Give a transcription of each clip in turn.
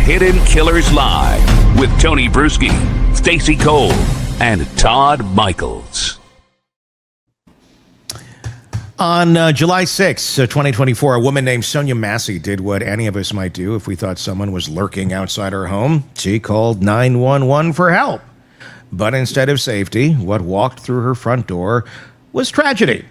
Hidden Killers Live with Tony Brueski, Stacy Cole, and Todd Michaels. On July 6, 2024, a woman named Sonya Massey did what any of us might do if we thought someone was lurking outside her home. She called 911 for help. But instead of safety, what walked through her front door was tragedy.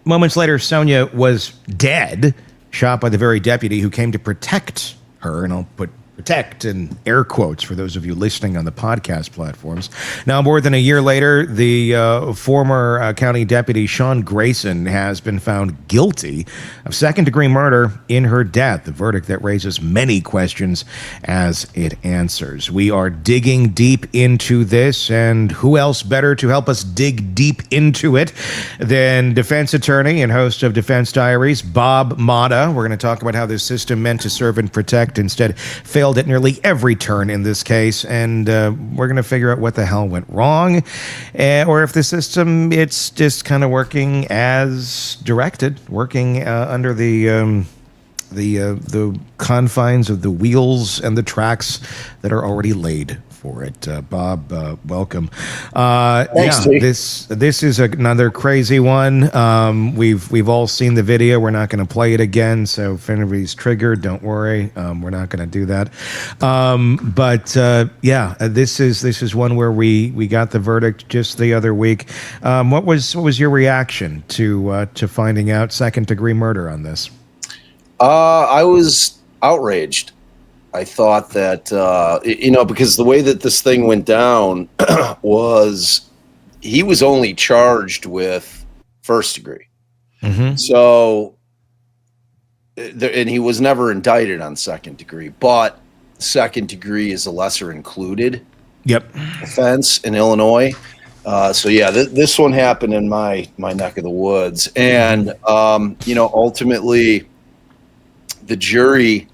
Moments later, Sonya was dead, shot by the very deputy who came to protect her, and I'll put protect in air quotes for those of you listening on the podcast platforms. Now, more than a year later, the former county deputy Sean Grayson has been found guilty of second-degree murder in her death, the verdict that raises many questions as it answers. We are digging deep into this, and who else better to help us dig deep into it than defense attorney and host of Defense Diaries, Bob Motta. We're going to talk about how this system meant to serve and protect instead failed at nearly every turn in this case, and we're going to figure out what the hell went wrong, or if the system, it's just kind of working as directed, working under the confines of the wheels and the tracks that are already laid for it. Bob, welcome. Thanks, this is another crazy one. We've all seen the video. We're not going to play it again. So if anybody's triggered, don't worry. We're not going to do that. This is one where we got the verdict just the other week. What was your reaction to finding out second-degree murder on this? I was outraged. I thought that, because the way that this thing went down was he was only charged with first degree. Mm-hmm. So, and he was never indicted on second degree, but second degree is a lesser included offense in Illinois. This one happened in my neck of the woods. And, ultimately the jury,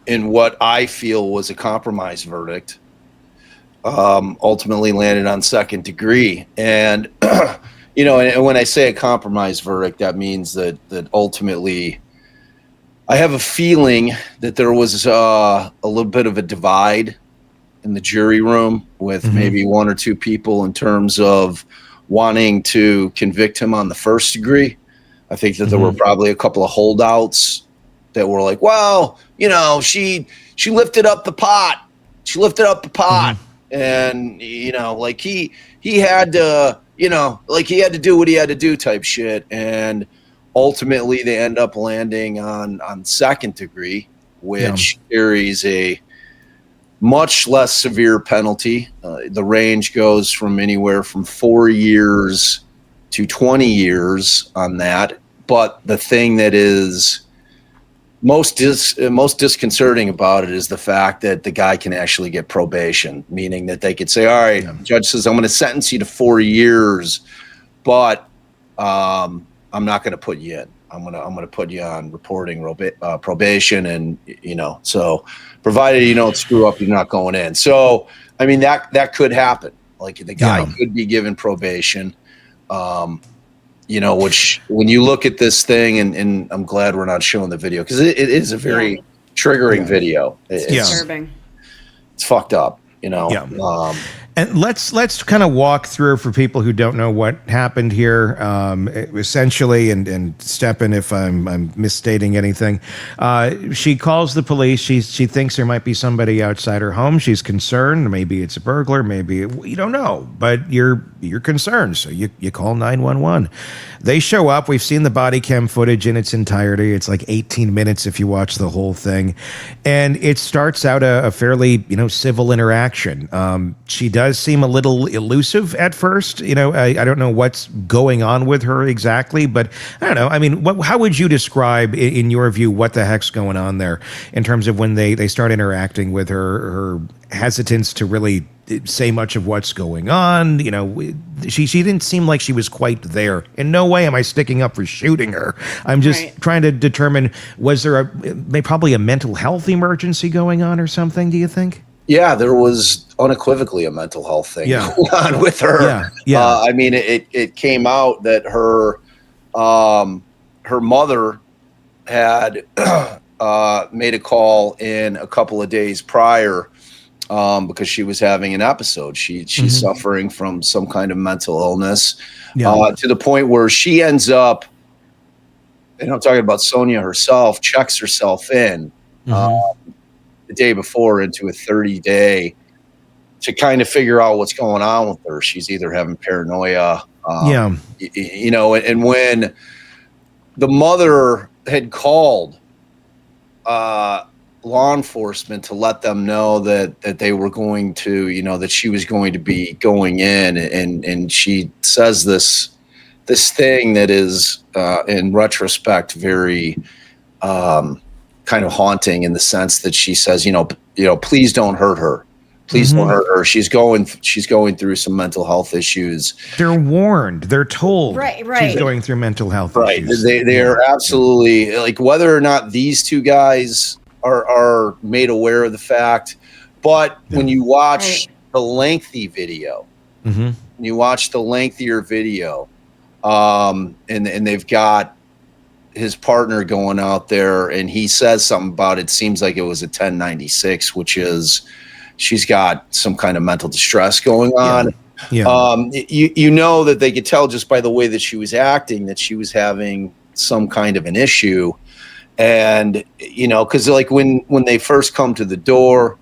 in what I feel was a compromise verdict, ultimately landed on second degree. And, and when I say a compromise verdict, that means that ultimately I have a feeling that there was a little bit of a divide in the jury room with maybe one or two people in terms of wanting to convict him on the first degree. I think that there were probably a couple of holdouts that were like, well, she lifted up the pot. She lifted up the pot. And, he had to, he had to do what he had to do type shit. And ultimately they end up landing on second degree, which carries a much less severe penalty. The range goes from anywhere from 4 years to 20 years on that. But the thing that is most disconcerting about it is the fact that the guy can actually get probation, meaning that they could say, all right, the judge says, I'm going to sentence you to 4 years, but I'm not going to put you in. I'm going to put you on reporting probation. And, so provided you don't screw up, you're not going in. So, I mean, that could happen. Like the guy could be given probation. Which when you look at this thing, and I'm glad we're not showing the video because it is a very triggering video. It's disturbing. It's fucked up, And let's kind of walk through for people who don't know what happened here. Essentially, and step in if I'm misstating anything. She calls the police. She thinks there might be somebody outside her home. She's concerned. Maybe it's a burglar. Maybe you don't know, but you're concerned. So you call 911. They show up. We've seen the body cam footage in its entirety. It's like 18 minutes if you watch the whole thing, and it starts out a fairly civil interaction. She does seem a little elusive at first. I don't know what's going on with her exactly, but I don't know. I mean, how would you describe, in your view, what the heck's going on there in terms of when they start interacting with her hesitance to really say much of what's going on? She didn't seem like she was quite there. In no way am I sticking up for shooting her. I'm just trying to determine, was there probably a mental health emergency going on or something, do you think? Yeah, there was unequivocally a mental health thing going on with her. I mean, it came out that her mother had made a call in a couple of days prior because she was having an episode. She's suffering from some kind of mental illness to the point where she ends up, and I'm talking about Sonya herself, checks herself in the day before into a 30-day to kind of figure out what's going on with her. She's either having paranoia, you know, and when the mother had called law enforcement to let them know that they were going to, you know, that she was going to be going in, and she says this thing that is in retrospect very kind of haunting, in the sense that she says, you know, please don't hurt her. Please don't hurt her. She's going through some mental health issues. They're warned. They're told. Right. She's going through mental health issues. They are absolutely, like, whether or not these two guys are made aware of the fact, but when you watch the lengthy video, you watch the lengthier video, and they've got his partner going out there, and he says something about it seems like it was a 1096, which is she's got some kind of mental distress going on. You know that they could tell just by the way that she was acting that she was having some kind of an issue. And, you know, because like when they first come to the door,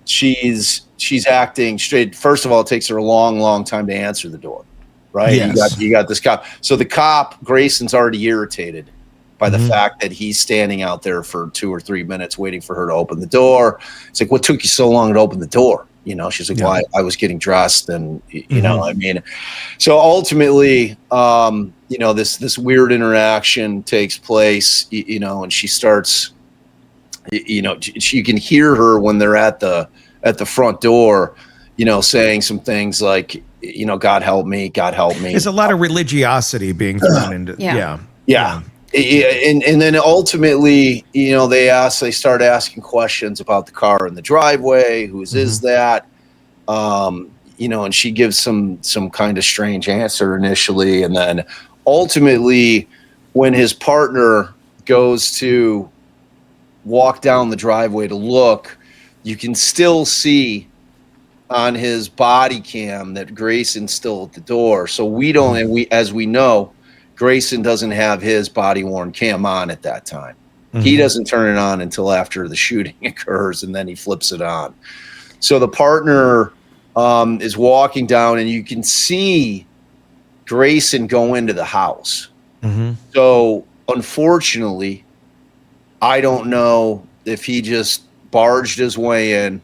she's acting straight. First of all, it takes her a long time to answer the door, right? Yes. You got this cop. So the cop, Grayson's already irritated by the fact that he's standing out there for 2 or 3 minutes waiting for her to open the door. It's like, what took you so long to open the door? You know, she's like, well, I was getting dressed, and you know, I mean, so ultimately, you know, this weird interaction takes place, you know, and she starts, you know, you can hear her when they're at the front door, you know, saying some things like, you know, God help me. There's a lot of religiosity being thrown into. Yeah. And then ultimately, you know, they start asking questions about the car in the driveway. Whose is that? You know, and she gives some kind of strange answer initially. And then ultimately, when his partner goes to walk down the driveway to look, you can still see on his body cam that Grayson's still at the door. So we don't, and as we know, Grayson doesn't have his body worn cam on at that time. He doesn't turn it on until after the shooting occurs, and then he flips it on. So the partner is walking down, and you can see Grayson go into the house. So unfortunately, I don't know if he just barged his way in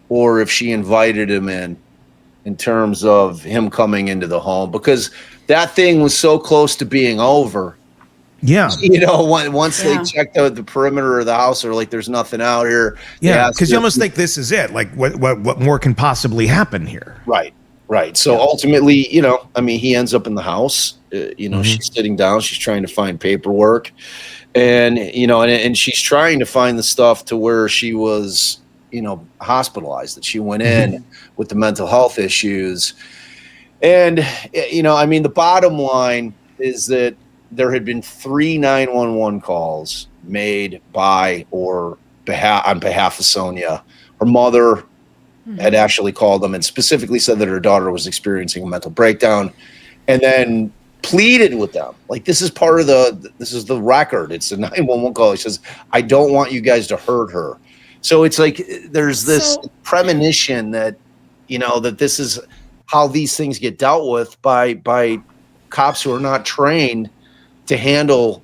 or if she invited him in terms of him coming into the home, because that thing was so close to being over. Yeah. You know, once they checked out the perimeter of the house, or like, there's nothing out here. Yeah, because you almost think this is it. Like, what more can possibly happen here? Right. So ultimately, you know, I mean, he ends up in the house. You know, she's sitting down. She's trying to find paperwork. And, you know, and she's trying to find the stuff to where she was, you know, hospitalized, that she went in with the mental health issues. And, you know, I mean, the bottom line is that there had been 3 911 calls made by or on behalf of Sonya. Her mother had actually called them and specifically said that her daughter was experiencing a mental breakdown, and then pleaded with them. Like, this is part of this is the record. It's a 911 call. He says, I don't want you guys to hurt her. So it's like there's this premonition that, you know, that this is how these things get dealt with by cops who are not trained to handle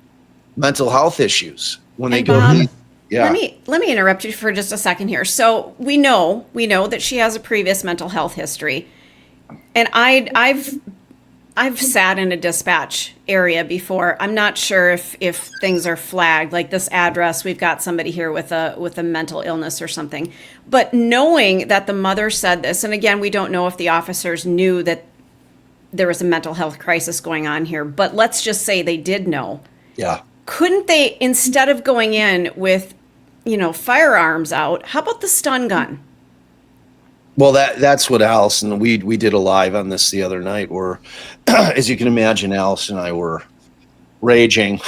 mental health issues when they go. Let me interrupt you for just a second here. So we know that she has a previous mental health history, and I've sat in a dispatch area before. I'm not sure if things are flagged, like this address, we've got somebody here with a mental illness or something. But knowing that the mother said this, and again, we don't know if the officers knew that there was a mental health crisis going on here, but let's just say they did know. Yeah. Couldn't they, instead of going in with, you know, firearms out, how about the stun gun? Well, that's what Allison, we did a live on this the other night where, as you can imagine, Allison and I were raging.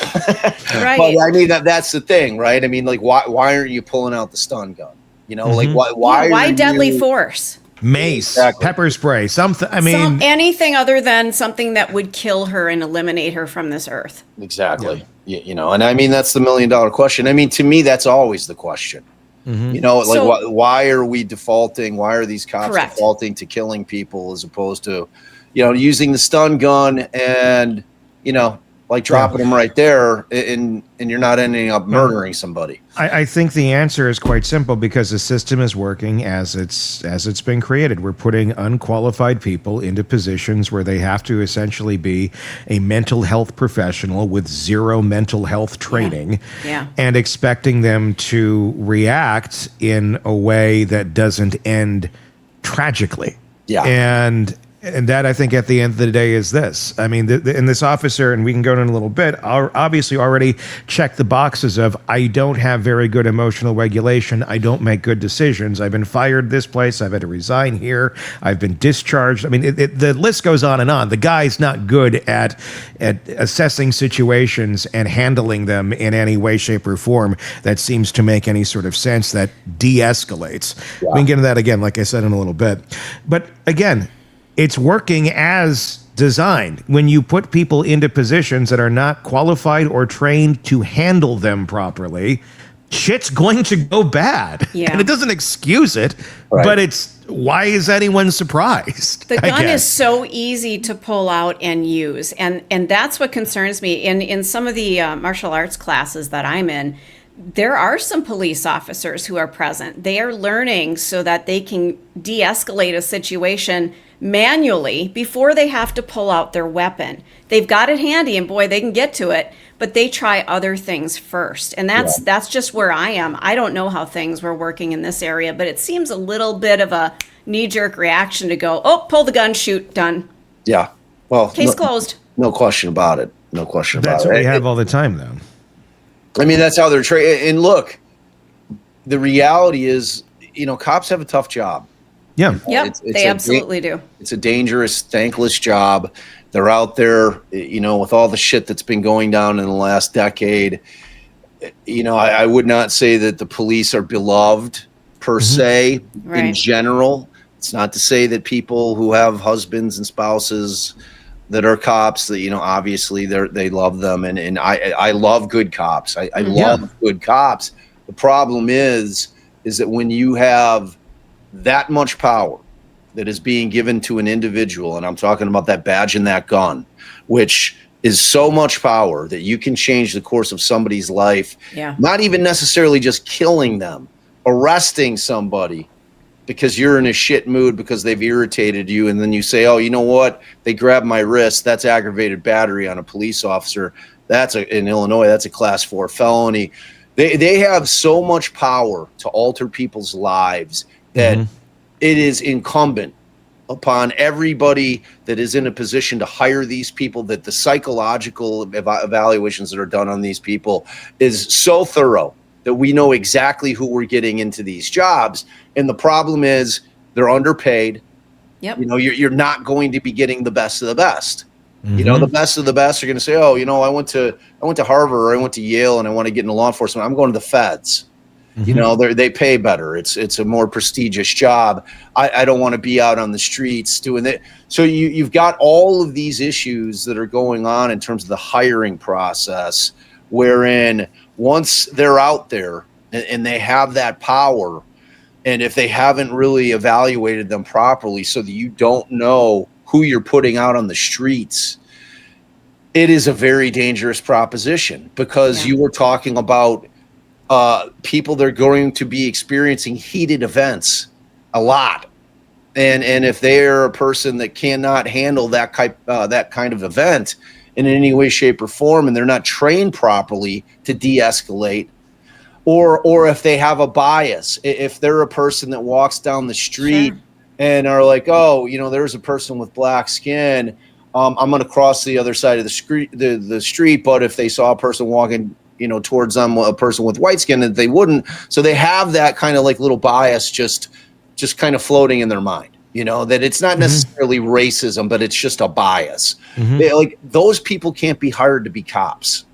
Right. But I mean, that's the thing, right? I mean, like, why aren't you pulling out the stun gun? You know, like, why Why deadly you, force? Mace, Exactly. pepper spray, something. I mean, Anything other than something that would kill her and eliminate her from this earth. Exactly. You know, and I mean, that's the $1 million question. I mean, to me, that's always the question. You know, like, So- why are we defaulting? Why are these cops Correct. defaulting to killing people as opposed to, you know, using the stun gun and, you know, like dropping them right there, and you're not ending up murdering somebody. I think the answer is quite simple because the system is working as it's been created. We're putting unqualified people into positions where they have to essentially be a mental health professional with zero mental health training, Yeah. and expecting them to react in a way that doesn't end tragically. Yeah. And that, I think, at the end of the day is this. I mean, and this officer, and we can go into in a little bit, obviously already checked the boxes of, I don't have very good emotional regulation. I don't make good decisions. I've been fired this place. I've had to resign here. I've been discharged. I mean, the list goes on and on. The guy's not good at assessing situations and handling them in any way, shape, or form that seems to make any sort of sense that de-escalates. We can get into that again, like I said, in a little bit. But again, it's working as designed. When you put people into positions that are not qualified or trained to handle them properly, shit's going to go bad. Yeah. And it doesn't excuse it, Right. but it's, why is anyone surprised? The I gun guess. is so easy to pull out and use, and that's what concerns me. In some of the martial arts classes that I'm in, there are some police officers who are present. They are learning so that they can de-escalate a situation manually before they have to pull out their weapon. They've got it handy, and boy, they can get to it, but they try other things first. And that's just where I am. I don't know how things were working in this area, but it seems a little bit of a knee-jerk reaction to go, oh, pull the gun, shoot, done. Yeah. Well, Case closed. No question about it. No question about That's it. what we have all the time, though. I mean, that's how they're trained. And look, the reality is, you know, cops have a tough job. Yeah. Yep, It's they absolutely do. It's a dangerous, thankless job. They're out there, you know, with all the shit that's been going down in the last decade. You know, I would not say that the police are beloved per se in Right. general. It's not to say that people who have husbands and spouses that are cops, that, you know, obviously they love them. And I love good cops. I love good cops. The problem is that when you have that much power that is being given to an individual, and I'm talking about that badge and that gun, which is so much power that you can change the course of somebody's life, not even necessarily just killing them, arresting somebody because you're in a shit mood because they've irritated you, and then you say, oh, you know what, they grabbed my wrist, that's aggravated battery on a police officer, in Illinois, that's a class 4 felony. They have so much power to alter people's lives that it is incumbent upon everybody that is in a position to hire these people, that the psychological evaluations that are done on these people is so thorough that we know exactly who we're getting into these jobs. And the problem is they're underpaid. Yep. You know, you're not going to be getting the best of the best. You know, the best of the best are going to say, oh, you know, I went to Harvard or I went to Yale and I want to get into law enforcement. I'm going to the feds. You know, they pay better. It's a more prestigious job. I don't want to be out on the streets doing that. So you've got all of these issues that are going on in terms of the hiring process, wherein once they're out there and they have that power, and if they haven't really evaluated them properly so that you don't know who you're putting out on the streets, it is a very dangerous proposition, because you were talking about people that are going to be experiencing heated events a lot. And if they're a person that cannot handle that kind of event in any way, shape, or form, and they're not trained properly to de-escalate, or if they have a bias, if they're a person that walks down the street and are like, oh, you know, there's a person with black skin, I'm going to cross the other side of the street. But if they saw a person walking, you know, towards them, a person with white skin, that they wouldn't. So they have that kind of like little bias just kind of floating in their mind. that it's not necessarily racism, but it's just a bias. Mm-hmm. Like those people can't be hired to be cops.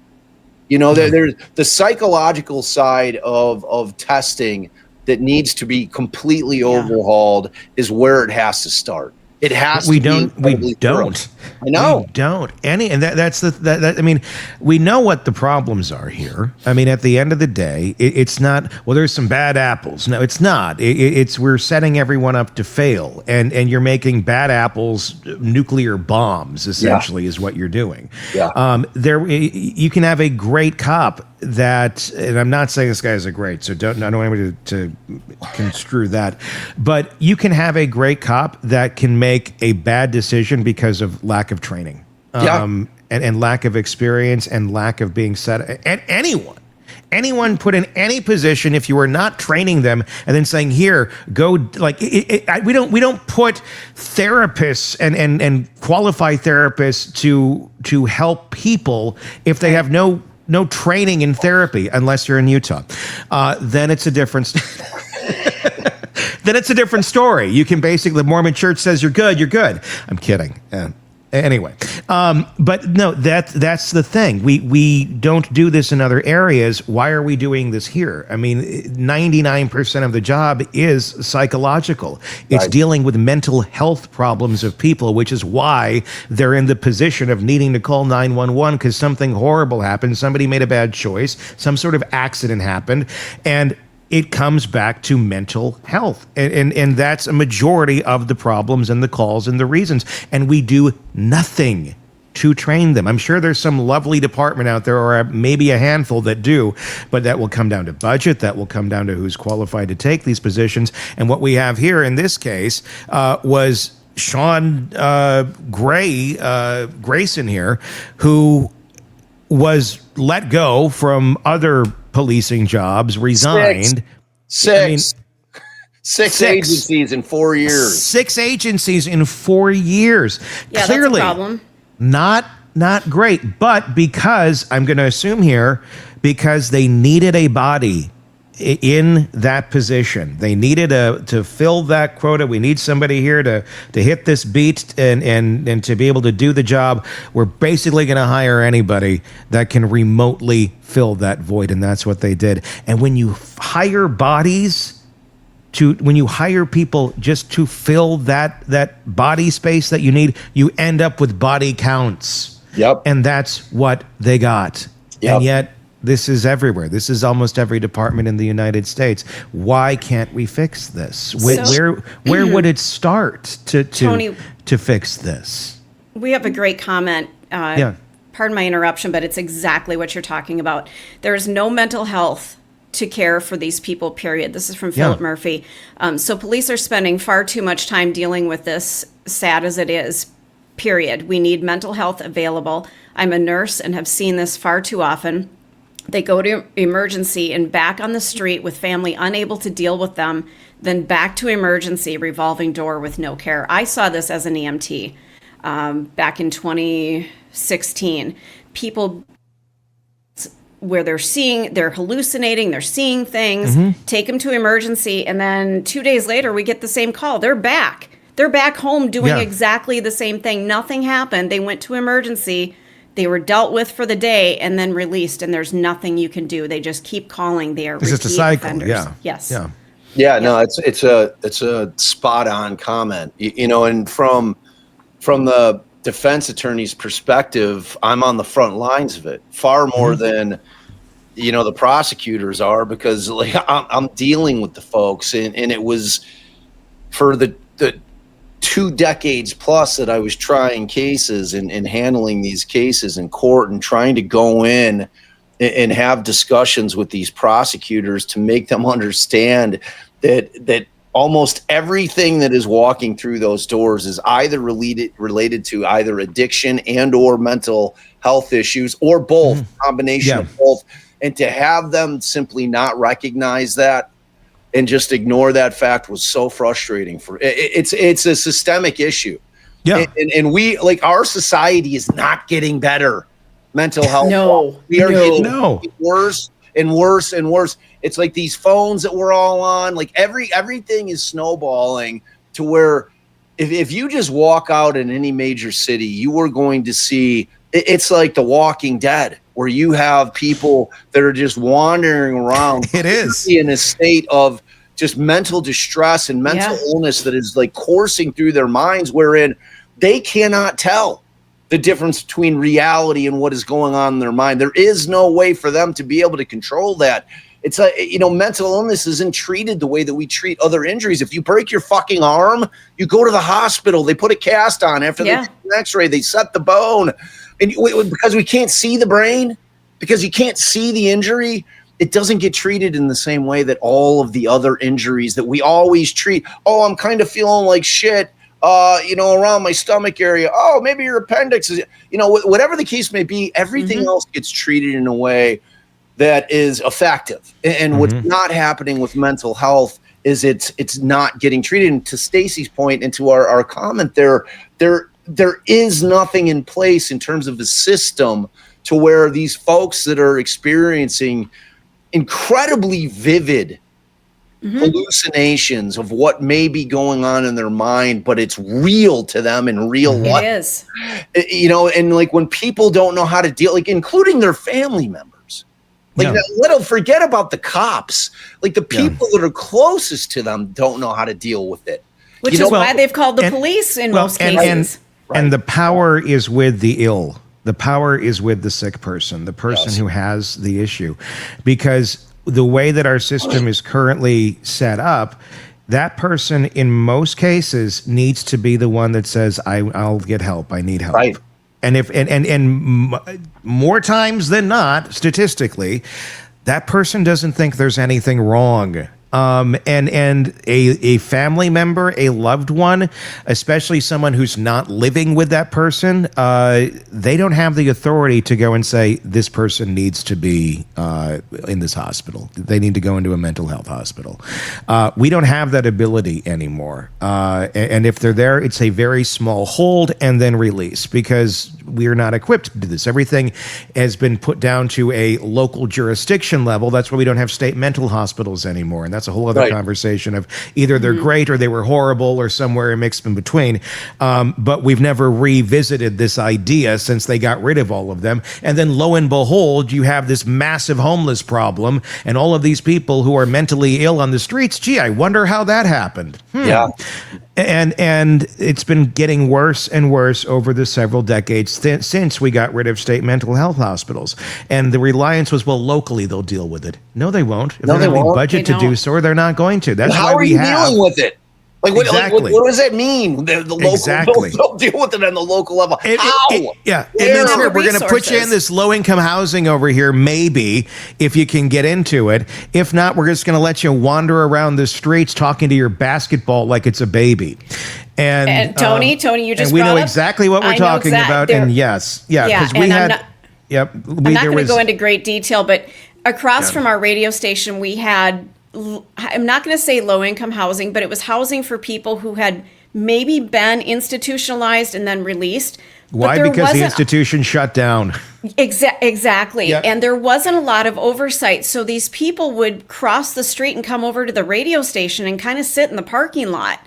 There's the psychological side of testing that needs to be completely overhauled is where it has to start. It has we to don't. be. We don't. I know. We don't. And that's that. I mean, we know what the problems are here. I mean, at the end of the day, it's not. Well, there's some bad apples. No, it's not. It's we're setting everyone up to fail, and you're making bad apples nuclear bombs. Essentially, is what you're doing. Yeah. You can have a great cop that, and I'm not saying this guy is a great, so I don't want anybody to construe that, but you can have a great cop that can make a bad decision because of lack of training, and lack of experience and lack of being set. And anyone put in any position, if you are not training them and then saying, here, go, like we don't put therapists and qualified therapists to help people if they have no training in therapy, unless you're in Utah. Then it's a different. Then it's a different story. You can basically, the Mormon Church says you're good. I'm kidding. Anyway, but no, that's the thing. We don't do this in other areas. Why are we doing this here? I mean, 99% of the job is psychological. It's dealing with mental health problems of people, which is why they're in the position of needing to call 911 because something horrible happened. Somebody made a bad choice. Some sort of accident happened, and it comes back to mental health. And that's a majority of the problems and the calls and the reasons. And we do nothing to train them. I'm sure there's some lovely department out there, or maybe a handful that do, but that will come down to budget. That will come down to who's qualified to take these positions. And what we have here in this case was Sean Grayson here, who was let go from other policing jobs, resigned. Six agencies in 4 years. 6 agencies in 4 years. Yeah, Clearly, that's a problem. Not great. But because, I'm going to assume here, because they needed a body in that position. They needed to fill that quota. We need somebody here to hit this beat and to be able to do the job. We're basically going to hire anybody that can remotely fill that void, and that's what they did. And when you hire when you hire people just to fill that body space that you need, you end up with body counts. Yep. And that's what they got. Yep. And yet, this is everywhere. This is almost every department in the United States. Why can't we fix this? Where would it start Tony, to fix this? We have a great comment. Pardon my interruption, but it's exactly what you're talking about. There's no mental health to care for these people, period. This is from Philip Murphy. So police are spending far too much time dealing with this, sad as it is, period. We need mental health available. I'm a nurse and have seen this far too often. They go to emergency and back on the street with family unable to deal with them, then back to emergency, revolving door with no care. I saw this as an EMT back in 2016. People where they're hallucinating, they're seeing things, take them to emergency, and then 2 days later we get the same call. They're back. They're back home doing exactly the same thing. Nothing happened. They went to emergency. They were dealt with for the day and then released, and there's nothing you can do. They just keep calling. They are repeat just a cycle. offenders. Yeah. Yes. Yeah. No, it's a spot on comment. And from the defense attorney's perspective, I'm on the front lines of it far more than the prosecutors are, because like I'm dealing with the folks, and it was for the 2 decades plus that I was trying cases and handling these cases in court and trying to go in and have discussions with these prosecutors to make them understand that almost everything that is walking through those doors is either related to either addiction and or mental health issues, or both, combination of both. And to have them simply not recognize that and just ignore that fact was so frustrating. It's a systemic issue. Yeah. And we, like, our society is not getting better. Mental health. We are getting worse and worse and worse. It's like these phones that we're all on, like everything is snowballing to where if you just walk out in any major city, you are going to see it's like The Walking Dead, where you have people that are just wandering around. It is in a state of just mental distress and mental illness that is like coursing through their minds, wherein they cannot tell the difference between reality and what is going on in their mind. There is no way for them to be able to control that. It's like, mental illness isn't treated the way that we treat other injuries. If you break your fucking arm, you go to the hospital, they put a cast on after they take an x-ray, they set the bone. And because we can't see the brain, because you can't see the injury, it doesn't get treated in the same way that all of the other injuries that we always treat. Oh, I'm kind of feeling like shit, around my stomach area. Oh, maybe your appendix is, whatever the case may be, everything else gets treated in a way that is effective. And what's not happening with mental health is it's not getting treated. And to Stacy's point and to our comment there is nothing in place in terms of the system to where these folks that are experiencing incredibly vivid hallucinations of what may be going on in their mind, but it's real to them in real life. It is. And like when people don't know how to deal, like including their family members, forget about the cops, like the people that are closest to them don't know how to deal with it. Which is why they've called the police in most cases. And the power is with the ill. The power is with the sick person, the person who has the issue. Because the way that our system is currently set up, that person in most cases needs to be the one that says, I'll get help. I need help. Right. And more times than not, statistically, that person doesn't think there's anything wrong. And a family member, a loved one, especially someone who's not living with that person, they don't have the authority to go and say, this person needs to be in this hospital. They need to go into a mental health hospital. We don't have that ability anymore. And if they're there, it's a very small hold and then release, because we are not equipped to do this. Everything has been put down to a local jurisdiction level. That's why we don't have state mental hospitals anymore. And that's a whole other conversation of either they're great or they were horrible or somewhere mixed in between. But we've never revisited this idea since they got rid of all of them. And then lo and behold, you have this massive homeless problem and all of these people who are mentally ill on the streets. Gee, I wonder how that happened. Yeah. And it's been getting worse and worse over the several decades since we got rid of state mental health hospitals. And the reliance was, well, locally they'll deal with it. No, they won't. If they don't have any budget to do so, they're not going to. That's why we have. How are you dealing with it? Like, what does that mean? The local, they'll deal with it on the local level. How? It means we're going to put you in this low-income housing over here, maybe, if you can get into it. If not, we're just going to let you wander around the streets talking to your basketball like it's a baby. And Tony, you just and we know exactly what we're talking about. And because we had. I'm not going to go into great detail, but across from our radio station, we had. I'm not going to say low-income housing, but it was housing for people who had maybe been institutionalized and then released. Why? Because the institution shut down. Exactly. Yep. And there wasn't a lot of oversight. So these people would cross the street and come over to the radio station and kind of sit in the parking lot.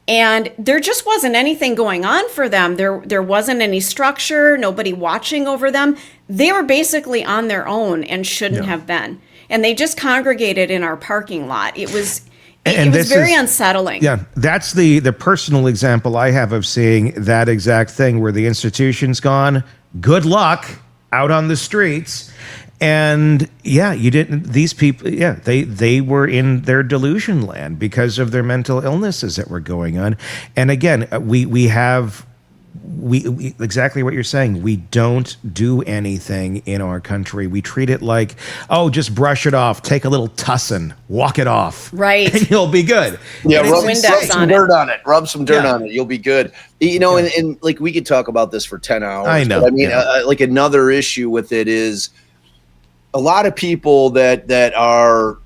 And there just wasn't anything going on for them. There wasn't any structure, nobody watching over them. They were basically on their own and shouldn't have been. And they just congregated in our parking lot. It was very unsettling. Yeah, that's the personal example I have of seeing that exact thing where the institution's gone. Good luck out on the streets. And these people, they were in their delusion land because of their mental illnesses that were going on. And again, we have exactly what you're saying. We don't do anything in our country. We treat it like, just brush it off, take a little tussin, walk it off, right, and you'll be good. Yeah, rub some dirt on it. You'll be good. And like we could talk about this for 10 hours. I know. But I mean, like another issue with it is a lot of people that are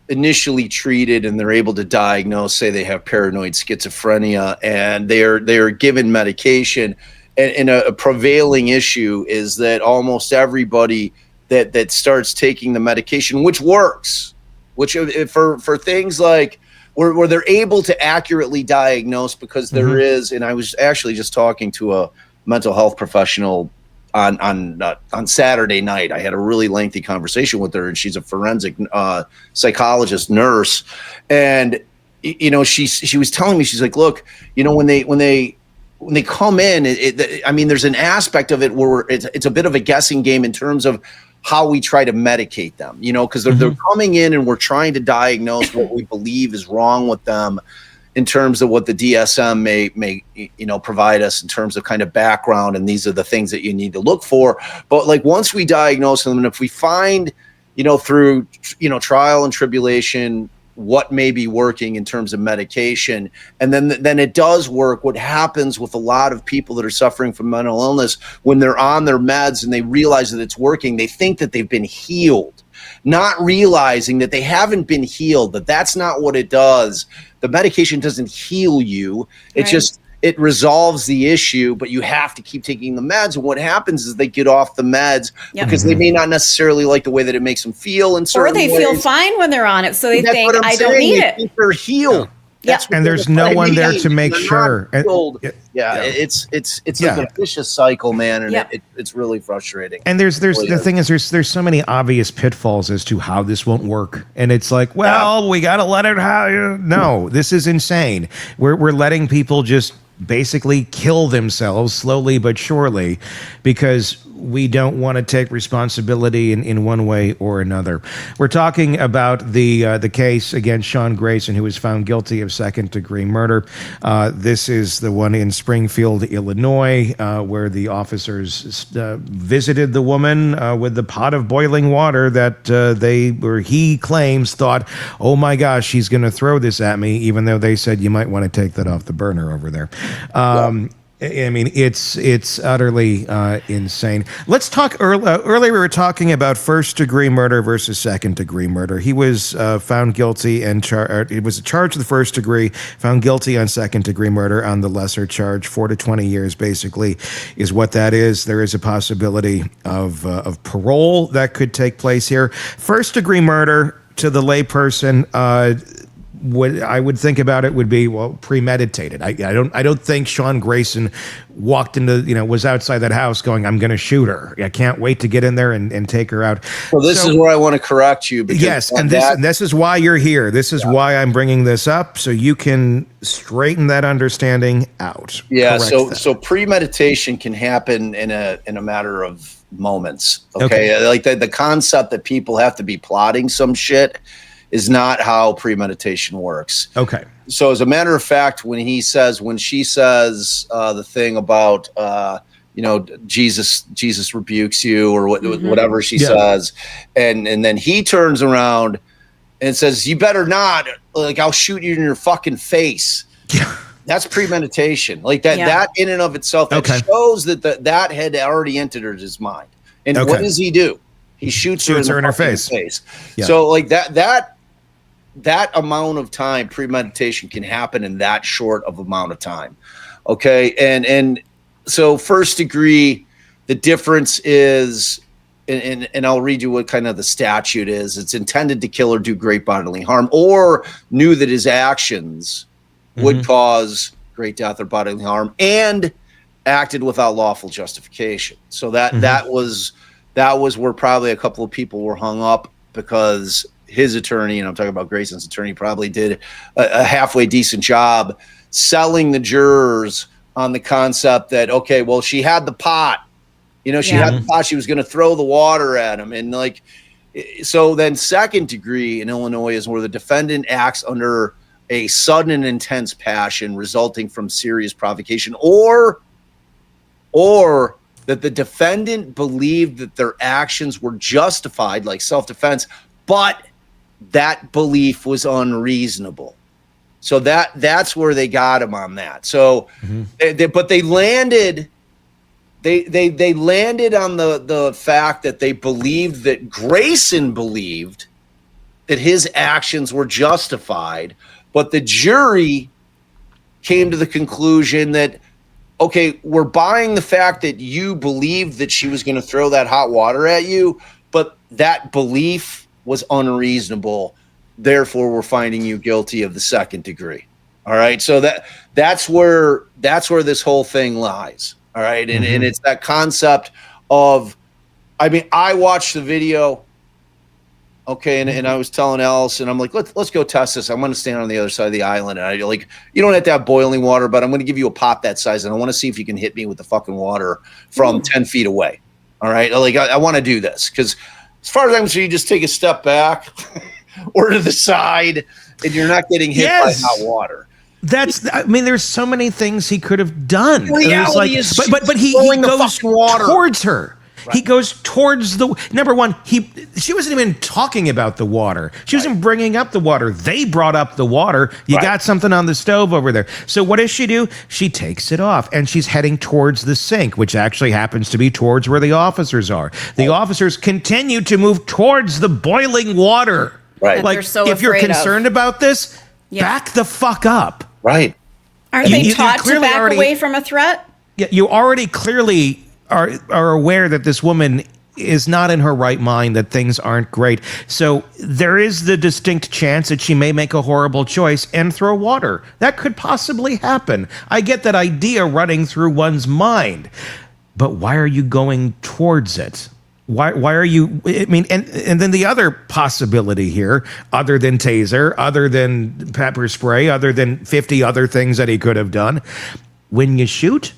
initially treated and they're able to diagnose, say they have paranoid schizophrenia, and they're given medication. And a prevailing issue is that almost everybody that starts taking the medication, which works, which for things like where they're able to accurately diagnose, because there is, and I was actually just talking to a mental health professional on Saturday night. I had a really lengthy conversation with her, and she's a forensic psychologist nurse, and she was telling me, she's like, look, when they come in, I mean, there's an aspect of it where it's a bit of a guessing game in terms of how we try to medicate them, because they're coming in and we're trying to diagnose what we believe is wrong with them in terms of what the DSM may provide us in terms of kind of background, and these are the things that you need to look for. But like, once we diagnose them, and if we find, through trial and tribulation, what may be working in terms of medication, and then it does work. What happens with a lot of people that are suffering from mental illness, when they're on their meds and they realize that it's working, they think that they've been healed, not realizing that they haven't been healed, that that's not what it does. The medication doesn't heal you. It just, it resolves the issue, but you have to keep taking the meds. And what happens is they get off the meds because they may not necessarily like the way that it makes them feel in certain ways. Or they feel fine when they're on it, so they think, I don't need it. Think they're healed. And there's no one there to make sure. It's like a vicious cycle, man, and it's really frustrating. And there's the thing is, there's so many obvious pitfalls as to how this won't work, and it's like, well, we got to let it. No, this is insane. We're letting people just basically kill themselves slowly but surely because we don't want to take responsibility in one way or another. We're talking about the case against Sean Grayson, who was found guilty of second-degree murder. This is the one in Springfield, Illinois, where the officers visited the woman with the pot of boiling water that he claims thought, oh my gosh, she's going to throw this at me, even though they said you might want to take that off the burner over there. I mean, it's utterly insane. Let's talk earlier. We were talking about first-degree murder versus second-degree murder. He was found guilty and it was charged with the first degree, found guilty on second-degree murder on the lesser charge. 4 to 20 years, basically, is what that is. There is a possibility of parole that could take place here. First-degree murder, to the layperson, what I would think about it would be, well, premeditated. I don't think Sean Grayson walked into, was outside that house going, I'm going to shoot her. I can't wait to get in there and take her out. Well, this is where I want to correct you. Yes, and this is why you're here. This is why I'm bringing this up, so you can straighten that understanding out. Yeah, so premeditation can happen in a matter of moments. Okay. Like the concept that people have to be plotting some shit is not how premeditation works. Okay. So as a matter of fact, when she says the thing about Jesus rebukes you, or whatever she says, and then he turns around and says, you better not, like, I'll shoot you in your fucking face. That's premeditation. Like that in and of itself, that shows that had already entered his mind. And what does he do? He shoots her in her face. Yeah. So like that amount of time, premeditation can happen in that short of amount of time. Okay. And so first degree, the difference is, and I'll read you what kind of the statute is. It's intended to kill or do great bodily harm, or knew that his actions would cause great death or bodily harm, and acted without lawful justification. So that was where probably a couple of people were hung up, because his attorney, and I'm talking about Grayson's attorney, probably did a halfway decent job selling the jurors on the concept that, okay, well, she had the pot, she had the pot, she was going to throw the water at him. And like, so then second degree in Illinois is where the defendant acts under a sudden and intense passion resulting from serious provocation, or that the defendant believed that their actions were justified, like self-defense, but that belief was unreasonable. So that's where they got him on that. So, but they landed on the fact that they believed that Grayson believed that his actions were justified, but the jury came to the conclusion that, okay, we're buying the fact that you believed that she was going to throw that hot water at you, but that belief was unreasonable. therefore we're finding you guilty of the second degree. All right. So that's where this whole thing lies. All right. And it's that concept of, I mean, I watched the video. Okay. And I was telling Allison, I'm like, let's go test this. I'm going to stand on the other side of the island. And I like, you don't have to have boiling water, but I'm going to give you a pot that size. And I want to see if you can hit me with the fucking water from 10 feet away. All right. Like, I want to do this because as far as I'm concerned, you just take a step back or to the side and you're not getting hit by hot water. I mean, there's so many things he could have done. Reality is but he goes towards her. Right. He goes towards number one. She wasn't even talking about the water. She wasn't bringing up the water. They brought up the water. You got something on the stove over there. So what does she do? She takes it off and she's heading towards the sink, which actually happens to be towards where the officers are. The officers continue to move towards the boiling water. Right. Like, if you're concerned about this, back the fuck up. Right. Aren't they taught to back away from a threat? Yeah, you already clearly are aware that this woman is not in her right mind, that things aren't great. So there is the distinct chance that she may make a horrible choice and throw water. That could possibly happen. I get that idea running through one's mind. But why are you going towards it? Why are you, I mean, and then the other possibility here, other than taser, other than pepper spray, other than 50 other things that he could have done, when you shoot,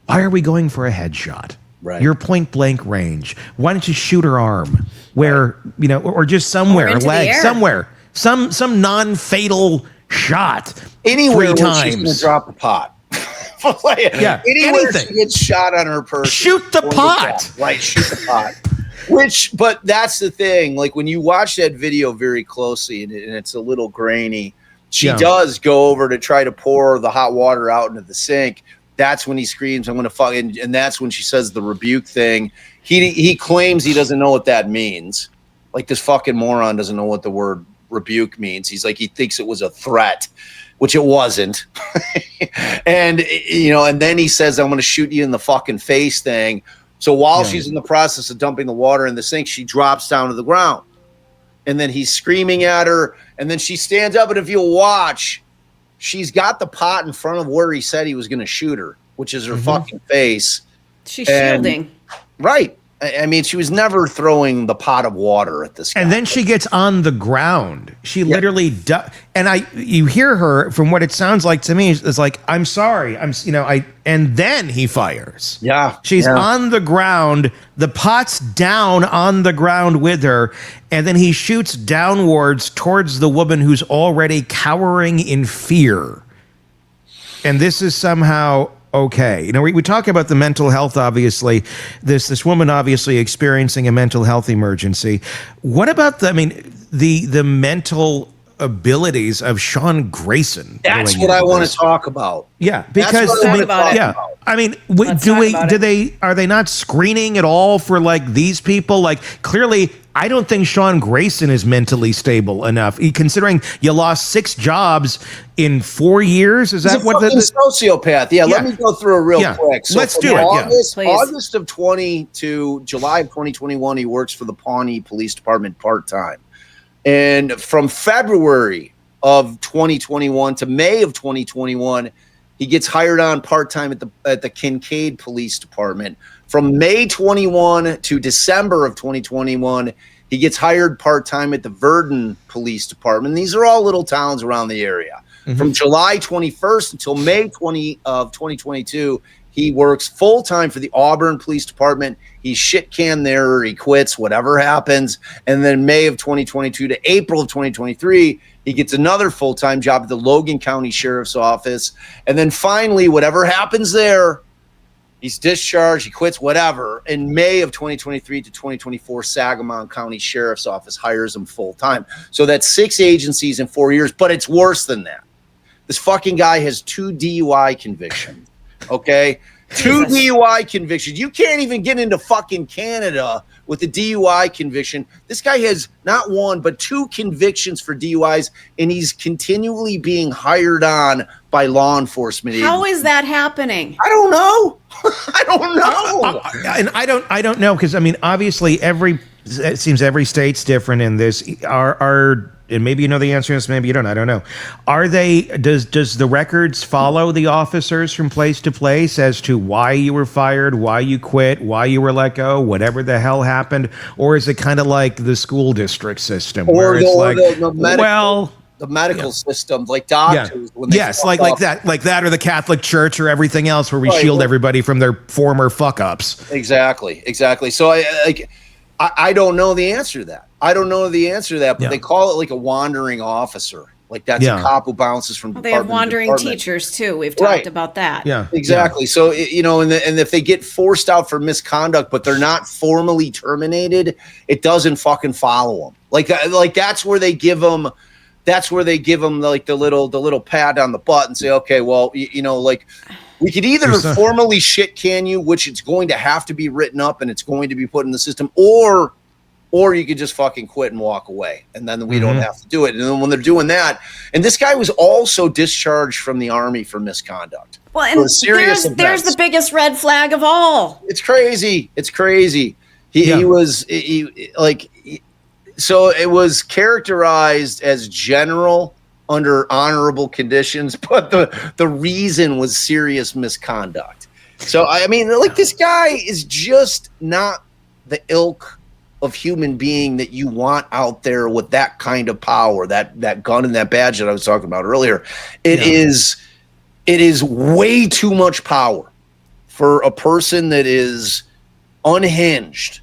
why are we going for a headshot? Right. Your point blank range. Why don't you shoot her arm where, or just somewhere, or leg, somewhere, some non-fatal shot. Anywhere 3 times. She's going to drop the pot. Yeah, anywhere anything. she gets shot on her person. Shoot the pot. Right, shoot the pot. But that's the thing. Like when you watch that video very closely, and it's a little grainy, she does go over to try to pour the hot water out into the sink. That's when he screams, "I'm going to fuck," and that's when she says the rebuke thing. He claims he doesn't know what that means. Like this fucking moron doesn't know what the word rebuke means. He's like, he thinks it was a threat, which it wasn't. And then he says, "I'm going to shoot you in the fucking face" thing. So while she's in the process of dumping the water in the sink, she drops down to the ground. And then he's screaming at her. And then she stands up. And if you'll watch, she's got the pot in front of where he said he was going to shoot her, which is her fucking face. She's shielding. Right. I mean, she was never throwing the pot of water at this guy. And then she gets on the ground. She literally you hear her, from what it sounds like to me, is like, "I'm sorry. And then he fires. Yeah. She's on the ground. The pot's down on the ground with her. And then he shoots downwards towards the woman who's already cowering in fear. And this is somehow okay. We talk about the mental health, obviously. This woman obviously experiencing a mental health emergency. What about the mental abilities of Sean Grayson? That's what I want to talk about. Yeah, because are they not screening at all for like these people? Like clearly, I don't think Sean Grayson is mentally stable enough. Considering you lost 6 jobs in 4 years, is that what the sociopath? Yeah, let me go through it real quick. So let's do it. August of 20 to July of 2021, he works for the Pawnee Police Department part-time. And from February of 2021 to May of 2021, he gets hired on part-time at the Kincaid Police Department. From May 21 to December of 2021, he gets hired part-time at the Verdon Police Department. These are all little towns around the area. From July 21st until May 20 of 2022, he works full-time for the Auburn Police Department. He's shit-canned there, or he quits, whatever happens. And then May of 2022 to April of 2023, he gets another full-time job at the Logan County Sheriff's Office. And then finally, whatever happens there, he's discharged, he quits, whatever. In May of 2023 to 2024, Sangamon County Sheriff's Office hires him full-time. So that's 6 agencies in 4 years, but it's worse than that. This fucking guy has 2 DUI convictions. Okay, 2 DUI convictions. You can't even get into fucking Canada with a DUI conviction. This guy has not 1, but 2 convictions for DUIs, and he's continually being hired on by law enforcement. How is that happening? I don't know. I don't know. And I don't know, because I mean, obviously it seems every state's different in this. Are and maybe you know the answer to this, maybe you don't. I don't know. Are they? Does the records follow the officers from place to place as to why you were fired, why you quit, why you were let go, whatever the hell happened, or is it kind of like the school district system where it's like, the medical system, like doctors, when they like that, or the Catholic Church, or everything else, where we shield everybody from their former fuck ups. Exactly. So I don't know the answer to that. But they call it like a wandering officer. Like that's a cop who bounces from. Well, they have wandering teachers too. We've talked about that. Yeah, exactly. Yeah. So and if they get forced out for misconduct, but they're not formally terminated, it doesn't fucking follow them. Like that's where they give them. That's where they give them like the little pat on the butt and say, okay, well, like we could either formally shit can you, which it's going to have to be written up and it's going to be put in the system, or you could just fucking quit and walk away, and then we don't have to do it. And then when they're doing that, and this guy was also discharged from the Army for misconduct. Well, and there's the biggest red flag of all. It's crazy. So it was characterized as general under honorable conditions, but the reason was serious misconduct. So, I mean, like, this guy is just not the ilk of human being that you want out there with that kind of power, that gun and that badge that I was talking about earlier. It is way too much power for a person that is unhinged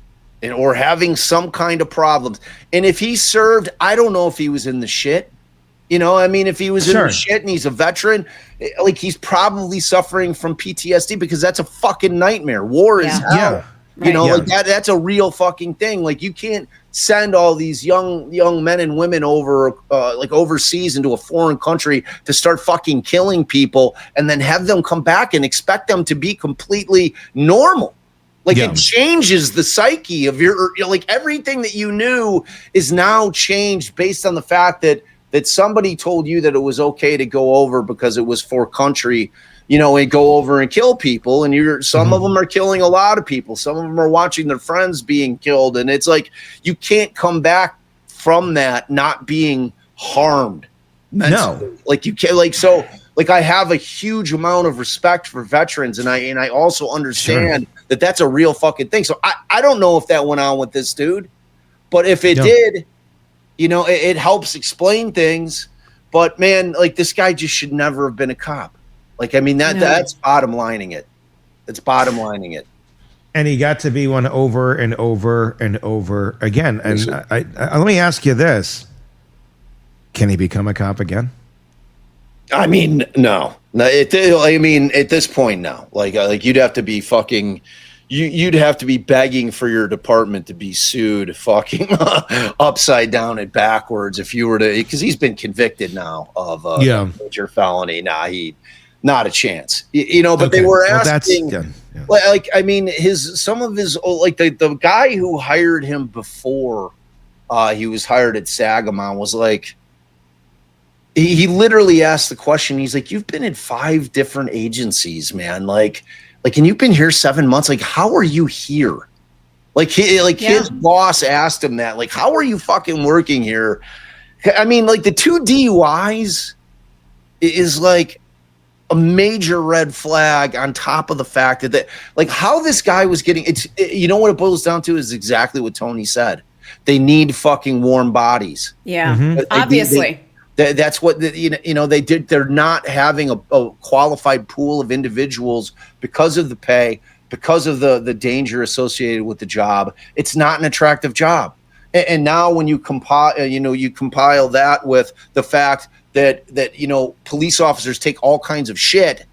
or having some kind of problems. And if he served, I don't know if he was in the shit. I mean, if he was in the shit and he's a veteran, like, he's probably suffering from PTSD, because that's a fucking nightmare. War is hell. Yeah. Right. Like that's a real fucking thing. Like, you can't send all these young men and women over like overseas into a foreign country to start fucking killing people and then have them come back and expect them to be completely normal. Like, it changes the psyche of your, like, everything that you knew is now changed based on the fact that somebody told you that it was okay to go over because it was for country, and go over and kill people. And some of them are killing a lot of people. Some of them are watching their friends being killed. And it's like, you can't come back from that not being harmed mentally. No. Like, you can't, like, so, like, I have a huge amount of respect for veterans, and I also understand that that's a real fucking thing. So I don't know if that went on with this dude, but if it did, it helps explain things. But man, like, this guy just should never have been a cop. Like, I mean, that's bottom lining it. It's bottom lining it. And he got to be one over and over and over again. And I let me ask you this: can he become a cop again? I mean, no. I mean, at this point, no. Like you'd have to be fucking. You'd have to be begging for your department to be sued fucking upside down and backwards if you were to, because he's been convicted now of a major felony. Not a chance. But they were asking, like, I mean, some of his, like, the guy who hired him before he was hired at Sagamon was like, he literally asked the question. He's like, you've been in 5 different agencies, man. Like, and you've been here 7 months. Like, how are you here? His boss asked him that. Like, how are you fucking working here? I mean, like, the 2 DUIs is like a major red flag on top of the fact that like, how this guy was getting what it boils down to is exactly what Tony said. They need fucking warm bodies. Yeah, obviously. That's what they did. They're not having a qualified pool of individuals because of the pay, because of the danger associated with the job. It's not an attractive job. And now when you compile that with the fact that police officers take all kinds of shit,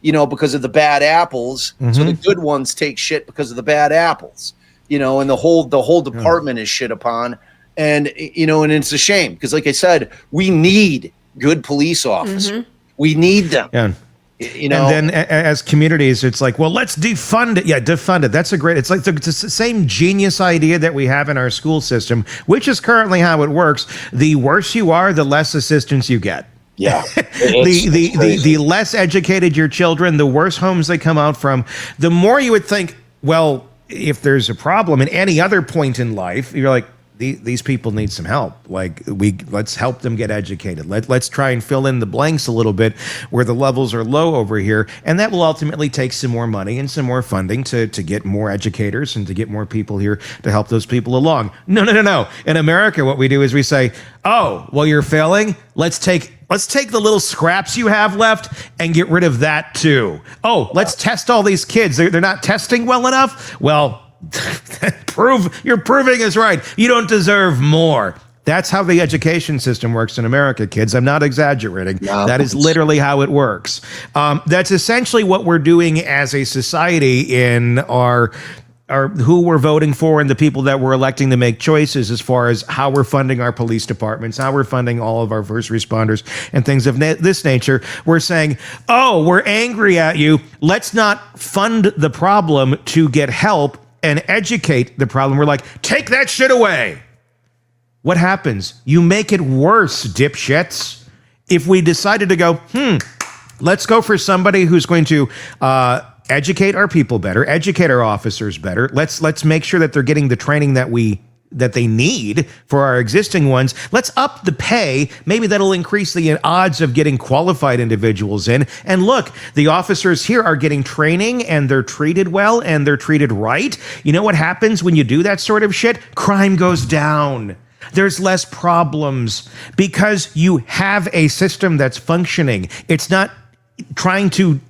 because of the bad apples. So the good ones take shit because of the bad apples, and the whole department is shit upon. And, and it's a shame because, like I said, we need good police officers. We need them. Yeah. And then as communities, it's like, well, let's defund it. Yeah, defund it. That's it's like it's the same genius idea that we have in our school system, which is currently how it works. The worse you are, the less assistance you get. Yeah. The less educated your children, the worse homes they come out from, the more you would think, well, if there's a problem in any other point in life, you're like, these people need some help. Like let's help them get educated. Let's try and fill in the blanks a little bit where the levels are low over here, and that will ultimately take some more money and some more funding to get more educators and to get more people here to help those people along. No. In America, what we do is we say, "Oh, well, you're failing. Let's take the little scraps you have left and get rid of that too. Oh, let's test all these kids. They're not testing well enough. Well." You're proving us right. You don't deserve more. That's how the education system works in America, kids. I'm not exaggerating. No. That is literally how it works. That's essentially what we're doing as a society in our who we're voting for and the people that we're electing to make choices as far as how we're funding our police departments, how we're funding all of our first responders and things of this nature. We're saying, oh, we're angry at you. Let's not fund the problem to get help and educate the problem. We're like, take that shit away. What happens? You make it worse, dipshits. If we decided to go, let's go for somebody who's going to educate our people better, educate our officers better. Let's make sure that they're getting the training that they need for our existing ones. Let's up the pay. Maybe that'll increase the odds of getting qualified individuals in. And look, the officers here are getting training and they're treated well and they're treated right. You know what happens when you do that sort of shit? Crime goes down. There's less problems because you have a system that's functioning. It's not trying to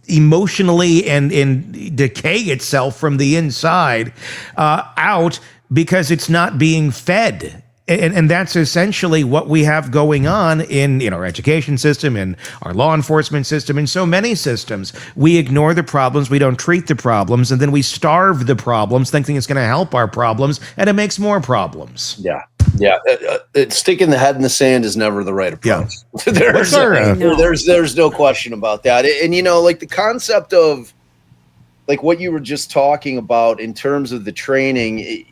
emotionally and decay itself from the inside out because it's not being fed. And that's essentially what we have going on in our education system, in our law enforcement system, in so many systems. We ignore the problems, we don't treat the problems, and then we starve the problems, thinking it's going to help our problems, and it makes more problems. Yeah. Sticking the head in the sand is never the right approach. Yeah. There's no question about that. And like the concept of like what you were just talking about in terms of the training,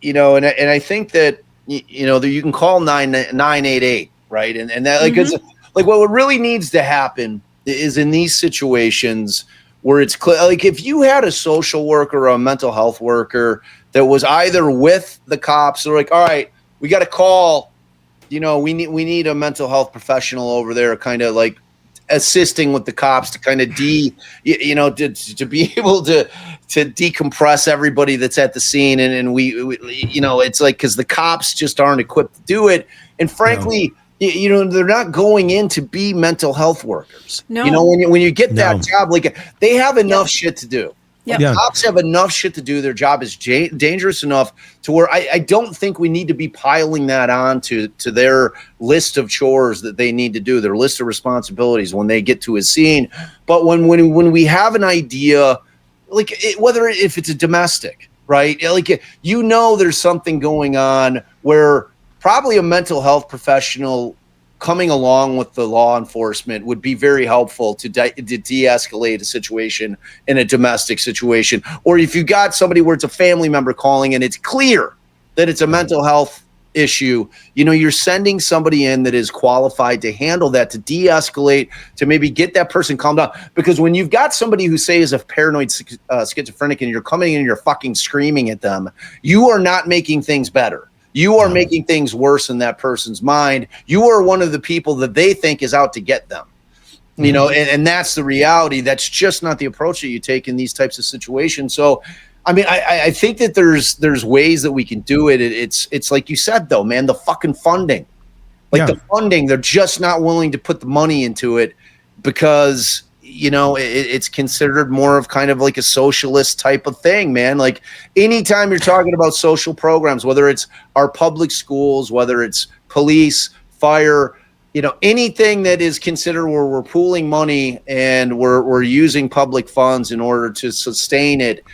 and I think that you can call 988, right? And that it's like what really needs to happen is in these situations where it's clear, like if you had a social worker or a mental health worker that was either with the cops or like, all right, we got to call, we need a mental health professional over there kind of like assisting with the cops to kind of to be able to decompress everybody that's at the scene. And we it's like, cause the cops just aren't equipped to do it. And frankly, they're not going in to be mental health workers. No. When you get that job, like they have enough shit to do. Yep. Yeah. Cops have enough shit to do. Their job is dangerous enough to where I don't think we need to be piling that on to their list of chores that they need to do, their list of responsibilities when they get to a scene. But when we have an idea, like whether if it's a domestic, right? Like there's something going on where probably a mental health professional coming along with the law enforcement would be very helpful to de-escalate a situation in a domestic situation. Or if you got somebody where it's a family member calling and it's clear that it's a mental health issue, you're sending somebody in that is qualified to handle that, to de-escalate, to maybe get that person calmed down. Because when you've got somebody who say is a paranoid schizophrenic and you're coming in and you're fucking screaming at them, you are not making things better. You are making things worse in that person's mind. You are one of the people that they think is out to get them, and that's the reality. That's just not the approach that you take in these types of situations. So, I mean, I think that there's ways that we can do it. It's like you said, though, man, the fucking funding, the funding, they're just not willing to put the money into it because it's considered more of kind of like a socialist type of thing, man. Like anytime you're talking about social programs, whether it's our public schools, whether it's police, fire, anything that is considered where we're pooling money and we're using public funds in order to sustain it.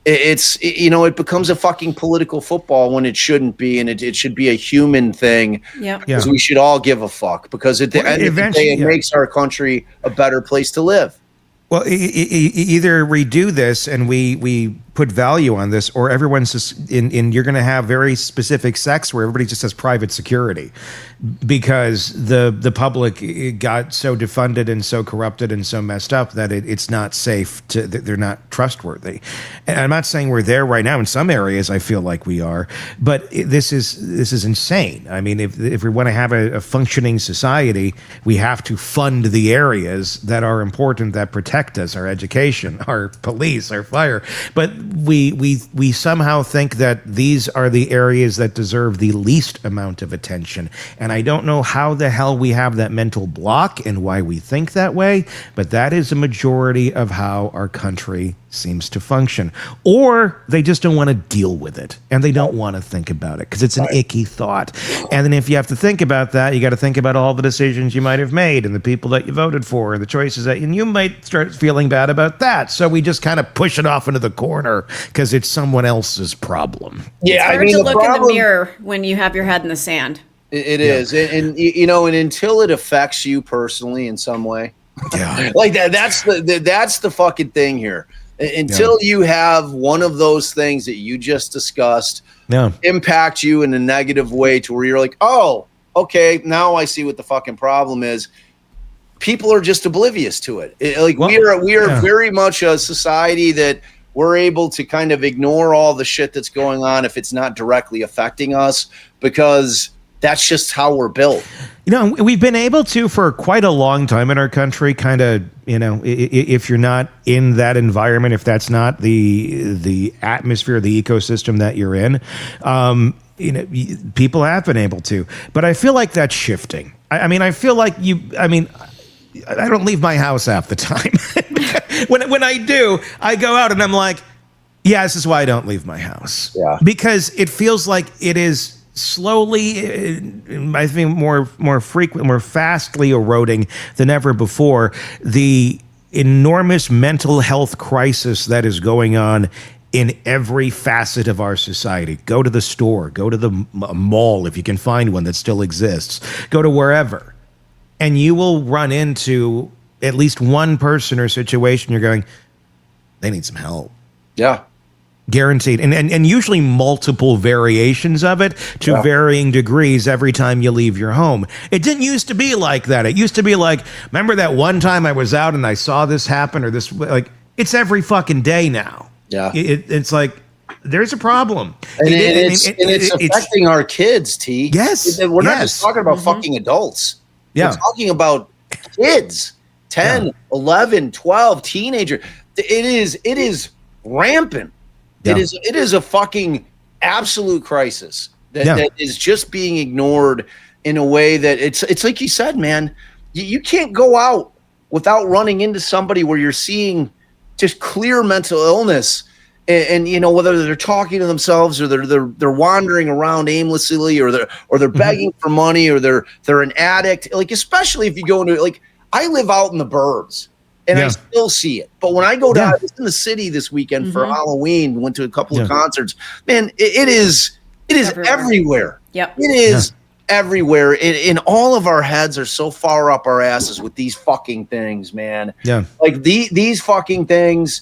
It becomes a fucking political football when it shouldn't be, and it should be a human thing. Yeah. Because we should all give a fuck. Because at the end of the day, it makes our country a better place to live. Well, either we do this and we put value on this, or everyone's just you're going to have very specific sects where everybody just has private security because the public got so defunded and so corrupted and so messed up that it's not safe they're not trustworthy. And I'm not saying we're there right now. In some areas I feel like we are, but this is insane. I mean, if we want to have a functioning society, we have to fund the areas that are important, that protect us, our education, our police, our fire. But we somehow think that these are the areas that deserve the least amount of attention. And I don't know how the hell we have that mental block and why we think that way, but that is a majority of how our country seems to function. Or they just don't want to deal with it and they don't want to think about it because it's an icky thought. And then if you have to think about that, you got to think about all the decisions you might have made and the people that you voted for and the choices and you might start feeling bad about that. So we just kind of push it off into the corner because it's someone else's problem. Yeah, it's hard to look in the mirror when you have your head in the sand. It is. And and until it affects you personally in some way, like that's the fucking thing here. Until you have one of those things that you just discussed impact you in a negative way to where you're like, oh, okay, now I see what the fucking problem is. People are just oblivious to it. We are very much a society that we're able to kind of ignore all the shit that's going on if it's not directly affecting us because that's just how we're built. We've been able to for quite a long time in our country, kind of, if you're not in that environment, if that's not the atmosphere, the ecosystem that you're in, people have been able to. But I feel like that's shifting. I feel like I don't leave my house half the time. when I do, I go out and I'm like, yeah, this is why I don't leave my house. Yeah. Because it feels like it is slowly, I think more frequent, more fastly eroding than ever before the enormous mental health crisis that is going on in every facet of our society. Go to the store, go to the mall if you can find one that still exists, go to wherever, and you will run into at least one person or situation you're going, they need some help. Yeah. Guaranteed. And usually multiple variations of it to varying degrees every time you leave your home. It didn't used to be like that. It used to be like, remember that one time I was out and I saw this happen or this, like, it's every fucking day now. Yeah. It's like, there's a problem. And it's affecting our kids, T. Yes. We're not just talking about fucking adults. Yeah. We're talking about kids, 10, 11, 12, teenager. It is rampant. Yeah. It is a fucking absolute crisis that is just being ignored in a way that it's like you said, man, you can't go out without running into somebody where you're seeing just clear mental illness and whether they're talking to themselves or they're wandering around aimlessly or they're begging for money or they're an addict. Like, especially if you go into, like, I live out in the burbs. And I still see it. But when I go down, I was in the city this weekend for Halloween, went to a couple of concerts. Man, it is everywhere. Yep. It is everywhere. And all of our heads are so far up our asses with these fucking things, man. Yeah. Like these fucking things,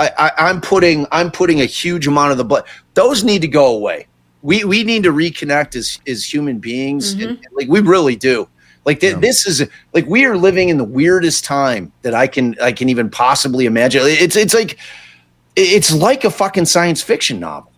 I'm putting a huge amount of the blood. Those need to go away. We need to reconnect as human beings. And, like, we really do. Like this is like we are living in the weirdest time that I can even possibly imagine. It's like a fucking science fiction novel.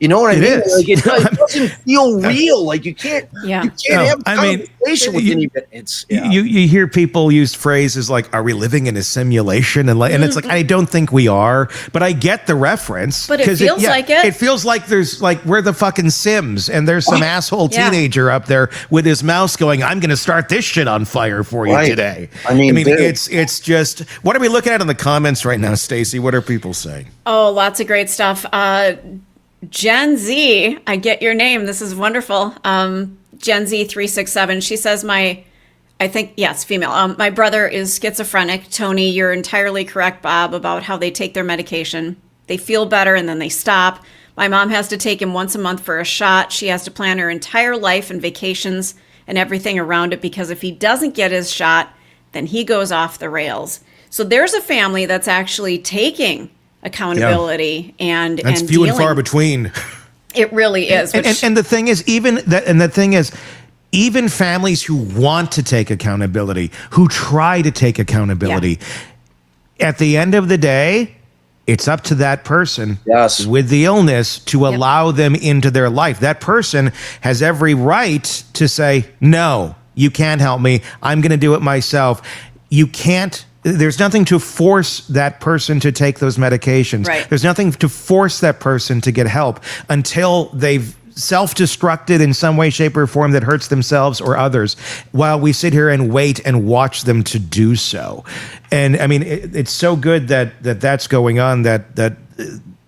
You know what I mean? Like it doesn't feel real. Like you can't have a conversation with anybody. You hear people use phrases like, "Are we living in a simulation?" And it's like, I don't think we are, but I get the reference. But it feels like it. It feels like there's we're the fucking Sims, and there's some asshole teenager up there with his mouse going, "I'm going to start this shit on fire for you today." I mean, it's just, what are we looking at in the comments right now, Stacy? What are people saying? Oh, lots of great stuff. Gen Z, I get your name. This is wonderful. Gen Z 367. She says female. My brother is schizophrenic. Tony, you're entirely correct, Bob, about how they take their medication. They feel better and then they stop. My mom has to take him once a month for a shot. She has to plan her entire life and vacations and everything around it because if he doesn't get his shot, then he goes off the rails. So there's a family that's actually taking accountability and That's and few and dealing. far between. It really is. And the thing is, even families who want to take accountability, who try to take accountability, at the end of the day, it's up to that person with the illness to allow them into their life. That person has every right to say, no, you can't help me. I'm going to do it myself. You can't. There's nothing to force that person to take those medications. Right. There's nothing to force that person to get help until they've self-destructed in some way, shape, or form that hurts themselves or others, while we sit here and wait and watch them to do so. And I mean, it's so good that that's going on, that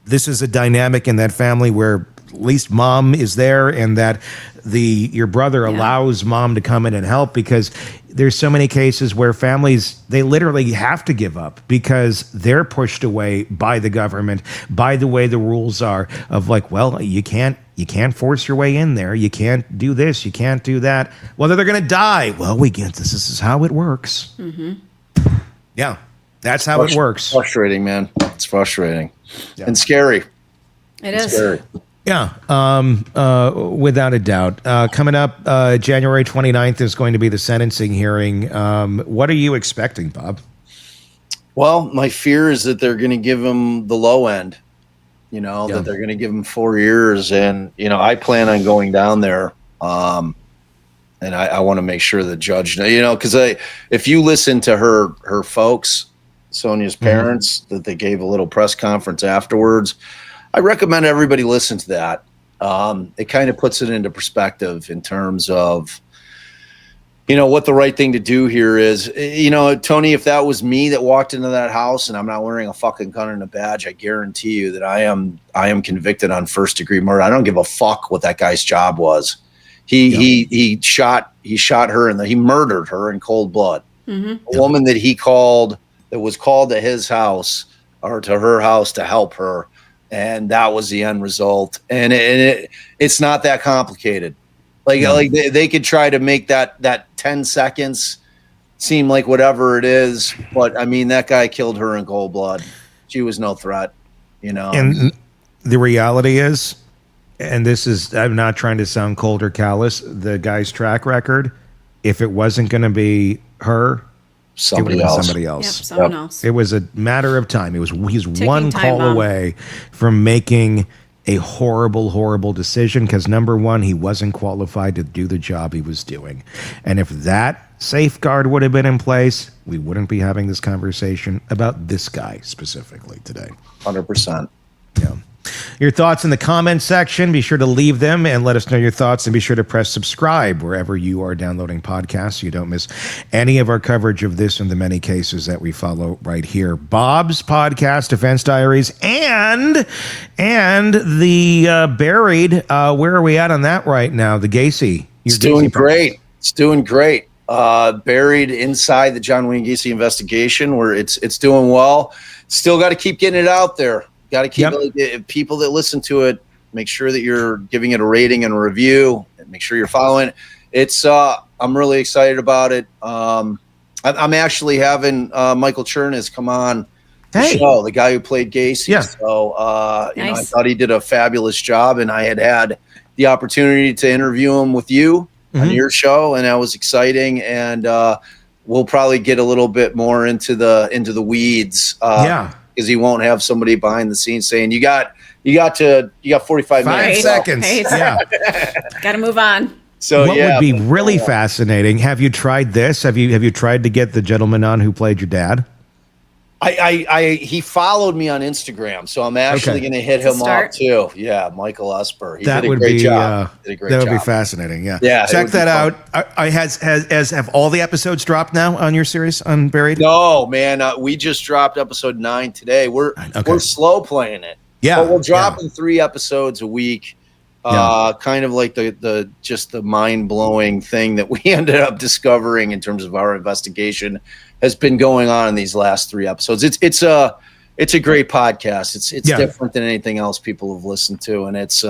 this is a dynamic in that family where at least mom is there, and that your brother allows mom to come in and help, because there's so many cases where families, they literally have to give up because they're pushed away by the government, by the way the rules are, of like, well, you can't force your way in there. You can't do this. You can't do that. Well, they're going to die. Well, we get this. This is how it works. Mm-hmm. Yeah, that's how it works. Frustrating, man. It's frustrating and scary. It's scary. Yeah, without a doubt. Coming up, January 29th is going to be the sentencing hearing. What are you expecting, Bob? Well, my fear is that they're going to give him the low end, that they're going to give him 4 years. And, I plan on going down there. And I want to make sure the judge, because if you listen to her folks, Sonya's parents, that they gave a little press conference afterwards, I recommend everybody listen to that. It kind of puts it into perspective in terms of, what the right thing to do here is. Tony, if that was me that walked into that house and I'm not wearing a fucking gun and a badge, I guarantee you that I am convicted on first-degree murder. I don't give a fuck what that guy's job was. He shot her and he murdered her in cold blood. Mm-hmm. A woman that was called to his house or to her house to help her. And that was the end result. And it's not that complicated. Like they could try to make that 10 seconds seem like whatever it is. But I mean, that guy killed her in cold blood. She was no threat, And the reality is, and this is, I'm not trying to sound cold or callous, the guy's track record, if it wasn't going to be her, somebody else. Yep, someone else. It was a matter of time. He's one call bomb away from making a horrible, horrible decision, because number one, he wasn't qualified to do the job he was doing. And if that safeguard would have been in place, we wouldn't be having this conversation about this guy specifically today. 100%. Yeah. Your thoughts in the comments section. Be sure to leave them and let us know your thoughts, and be sure to press subscribe wherever you are downloading podcasts so you don't miss any of our coverage of this and the many cases that we follow right here. Bob's podcast, Defense Diaries, and the Buried. Where are we at on that right now? The Gacy. It's doing great. It's doing great. Buried inside the John Wayne Gacy investigation, where it's doing well. Still got to keep getting it out there. Got to keep people that listen to it, make sure that you're giving it a rating and a review, and make sure you're following it. It's I'm really excited about it. I'm actually having Michael Chernis come on the show, the guy who played Gacy. Yeah. So I thought he did a fabulous job, and I had the opportunity to interview him with you on your show, and that was exciting. And we'll probably get a little bit more into the weeds. Because he won't have somebody behind the scenes saying you got 45 minutes. 5 seconds. Yeah. Got to move on. So what would be really fascinating? Have you tried this? Have you tried to get the gentleman on who played your dad? He followed me on Instagram, so I'm actually going to hit him up too. Yeah, Michael Esper. He did a great job. That would be fascinating. Yeah. Check that out. Have all the episodes dropped now on your series on Buried? No, man. We just dropped episode 9 today. We're slow playing it. Yeah, but we're dropping 3 episodes a week. Kind of like the mind blowing thing that we ended up discovering in terms of our investigation has been going on in these last 3 episodes. It's a great podcast. It's different than anything else people have listened to, and it's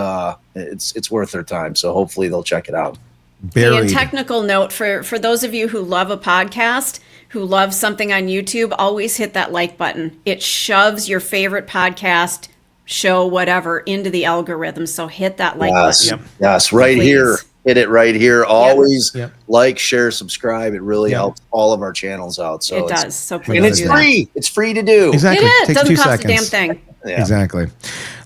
worth their time. So hopefully they'll check it out. Buried. And technical note for those of you who love a podcast, who love something on YouTube, always hit that like button. It shoves your favorite podcast, show, whatever, into the algorithm. So hit that like button. Yes, right Please. here. Hit it right here. Always Yep. like, share, subscribe. It really helps all of our channels out. So It does. So please and it's do free. It's free to do. Exactly. That. It is. Takes Doesn't 2 cost seconds. a damn thing. Yeah. Exactly.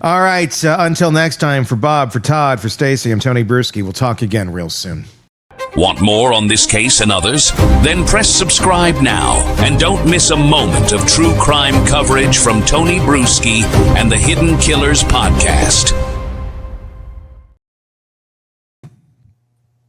All right. Until next time, for Bob, for Todd, for Stacy, I'm Tony Brueski. We'll talk again real soon. Want more on this case and others? Then press subscribe now and don't miss a moment of true crime coverage from Tony Brueski and the Hidden Killers podcast.